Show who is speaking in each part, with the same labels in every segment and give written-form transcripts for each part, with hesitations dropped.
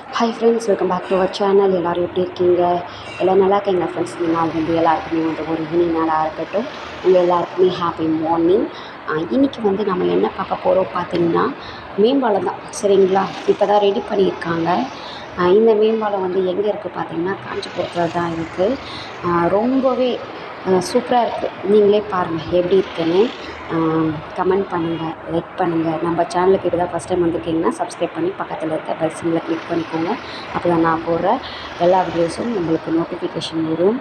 Speaker 1: Hi friends, welcome back to our channel. எல்லோரும் எப்படி இருக்கீங்க? எல்லோரும் நல்லா இருக்கீங்களா ஃப்ரெண்ட்ஸ்? இந்த நாள் வந்து எல்லாருக்குமே வந்து ஒரு இனி நாளாக இருக்கட்டும். உங்கள் எல்லாருக்குமே ஹாப்பி மார்னிங். இன்றைக்கி வந்து நம்ம என்ன பார்க்க போகிறோம் பார்த்தீங்கன்னா, மேம்பாலம் தான். சரிங்களா? இப்போ தான் ரெடி பண்ணியிருக்காங்க. இந்த மேம்பாலம் வந்து எங்கே இருக்குது பார்த்தீங்கன்னா, காஞ்சிபுரத்தில் தான் இருக்குது. ரொம்பவே சூப்பராக இருக்குது. நீங்களே பாருங்கள் எப்படி இருக்குன்னு. கமெண்ட் பண்ணுங்கள், லைக் பண்ணுங்கள். நம்ம சேனலுக்கு இப்போ தான் ஃபஸ்ட் டைம் வந்திருக்கீங்கன்னா சப்ஸ்கிரைப் பண்ணி பக்கத்தில் இருக்க பெல் சிம்பிளை கிளிக் பண்ணிக்கோங்க. அப்போ தான் நான் போடுற எல்லா வீடியோஸும் உங்களுக்கு நோட்டிஃபிகேஷன் வரும்.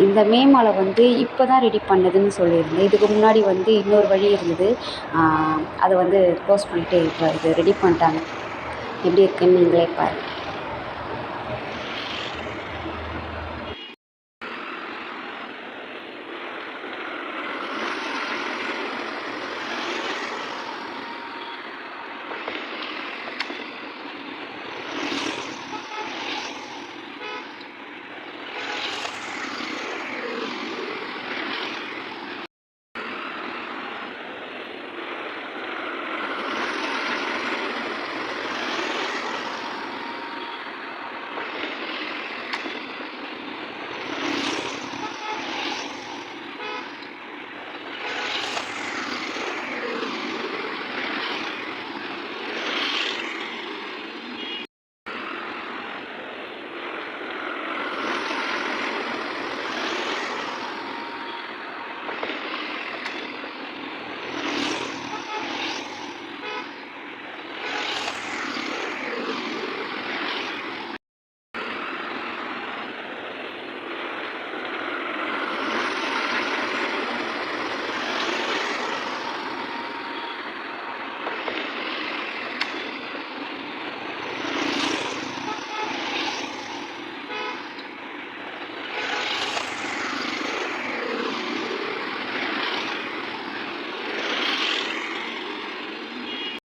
Speaker 1: இந்த மேம்பாலம் வந்து இப்போ தான் ரெடி பண்ணதுன்னு சொல்லியிருந்தேன். இதுக்கு முன்னாடி வந்து இன்னொரு வழி இருந்தது. அதை வந்து க்ளோஸ் பண்ணிவிட்டு இப்போ இது ரெடி பண்ணிட்டாங்க. எப்படி இருக்குன்னு நீங்களே பாருங்கள்.